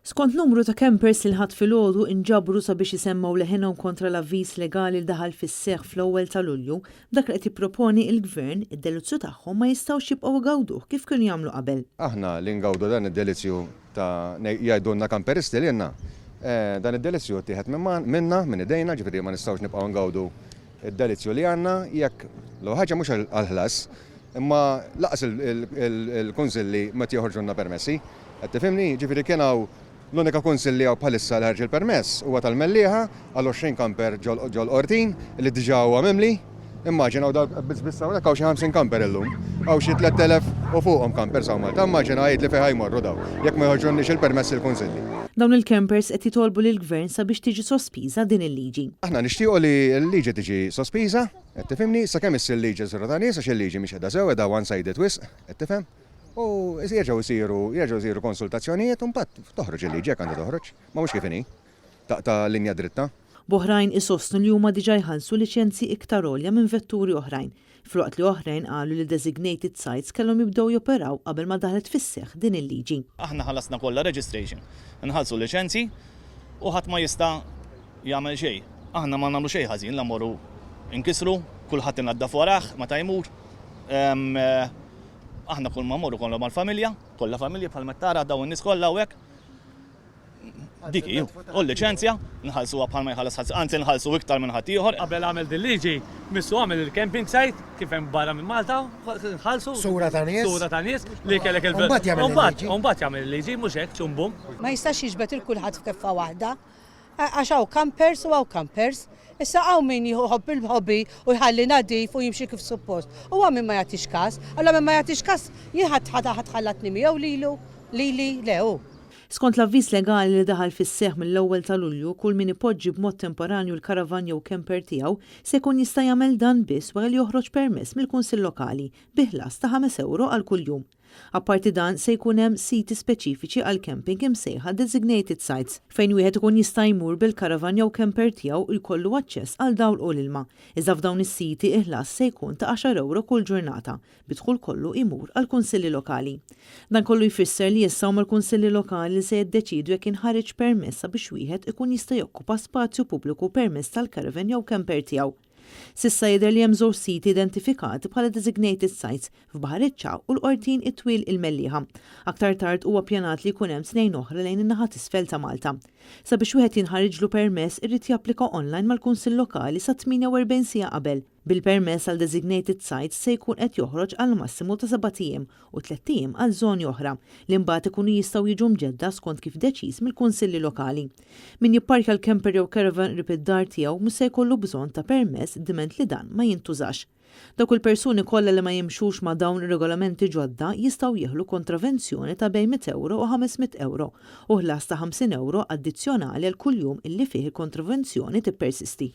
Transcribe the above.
Skont numru ta' campers li ħadd filgħodu inġabru sabiex isemmaw leħinhom kontra l-avviż legali li daħal fis-seħħ fl-ewwel ta' Lulju, dak li qed jipproponi l-Gvern id-delizzju tagħhom ma jistgħux jibqgħu igawduh kif kienu jagħmlu qabel. Aħna li ngawdu dan id-delizzju ta' jgħidulna kamperisti li jenna. Dan id-delizzju tieħed minna minn idejna, ġifieri ma nistgħux nibqgħu ngawdu id-delizzju li għandna jekk l ħaġa mhux għall-ħlas, imma laqas il-kunsilli meta joħorġulna permessi. Qed tifhimni, ġifieri kien hawn l-unika kunsill li bħalissa l ħarġ il-permess huwa tal-Mellieħa għal 20 kamper ġol qortin li diġà huwa mimli. Immaġina biss hawnhekk hawn xi 50 kamper illum. Hawn xi 3000 u fuqhom kamper sa Malta. Immaġina jgħid li fejn ħajmorru daw jekk ma jħorġunniex il-permess il-kunsilli. Dawn il-campers qed jitolbu lill-Gvern sabiex tiġi sospiża din il-liġi. Aħna nixtiequ li l-liġi tiġi sospiża, qed tifhimni, sakemm issir liġi żura ta' nies għax il-liġi mhix qiegħda sew qiegħda one-sided wisq, qed tifhem? U jerġgħu jsiru konsultazzjonijiet u mbagħad toħroġ il-liġi jekk għandha toħroġ, ma mhux kif inhi ta' linja dritta. B'oħrajn isostnu li huma diġà jħallsu liċenzji iktar għolja minn vetturi oħrajn, filwaqt li oħrajn qalu li designated sites kellhom jibdew joperaw qabel ma daħlet fis-seħħ din il-liġi. Aħna ħallasna kollha registration, nħallsu liċenzji u ħadd ma jista' jagħmel xejn. Aħna ma nagħmlu xejn ħażin, la mmorru inkisru, kulħadd ingħadda forah meta jmur. Aħna kull ma mmorru kollha mal-familja, kollha familja bħal tara daw in-nies kollha hawnhekk. Dik hi, u l-liċenzja nħallsuha bħalma jħallas ħadd, anzi nħallsu iktar minn ħadd ieħor. Qabel għamel din liġi, missu għamel il-camping site kif hemm barra minn Malta, nħallsu Sura ta' nies. Sura ta' nies li kellek il-vel. Mbagħad jagħmel il-liġi mhux hekk ċumbum. Ma jistax jiġbed il-kulħadd f'keffa waħda. Għax hawn campers u hawn campers. Issa hawn min jħobb il-hobby u jħalli nadif u jimxi kif suppost. U min ma jagħtix każ, alla min ma jagħtix każ jieħed ħallatni miegħu lilu, lili lew. Skont l-avviż legali li daħal fis-seħħ mill-ewwel ta' Lulju, kull min ipoġġi b'mod temporanju l-karavan jew camper tiegħu se jkun jista' jagħmel dan biss wara li joħroġ permess mill-Kunsill Lokali bi ħlas ta' 5 euro għal kuljum. Apparti dan se jkun hemm siti speċifiċi għal camping imsejħa designated sites fejn wieħed ikun jista' jmur bil-karavan jew camper tiegħu u jkollu aċċess għal dawl u l-ilma. Iżda f'dawn is-siti il-ħlas se jkun ta' 10 euro kull ġurnata, bidħul kollu imur għal kunsilli lokali. Dan kollu jfisser li issa huma l-kunsilli lokali se jiddeċidu jekk inħareġ permessa biex wieħed ikun jista' jokkupa spazju pubbliku permess tal-karavan jew camper tiegħu. Sissa jidher li hemm żewġ siti identifikati bħala designated sites f'Baħar Iċċa u l-qortin it-Twil il-Mellieħa. Aktar tard huwa ppjanat li jkun hemm snejn oħra lejn in-naħa t'isfel ta' Malta. Sabiex wieħed jinħareġlu permess irid japplika online mal-Kunsill Lokali sa 48 siegħa qabel. Bil-permess għal designated sites se jkun qed joħroġ għal massimu ta' 7 ijiem u 3 ijiem għal żoni oħra li mbagħad ikunu jistgħu jiġu mġedda skont kif deċiż mill-kunsilli lokali. Min jipparka l-camper jew caravan qrib id-dar tiegħu mhux se jkollu bżonn ta' permess diment li dan ma jintużax. Dawk il-persuni kollha li ma jimxux ma' dawn ir-regolamenti ġodda jistgħu jieħlu kontravenzjoni ta' bejn 100 euro u 500 euro u ħlas ta' 50 euro addizzjonali għal kuljum illi fih il-kontravenzjoni tippersisti.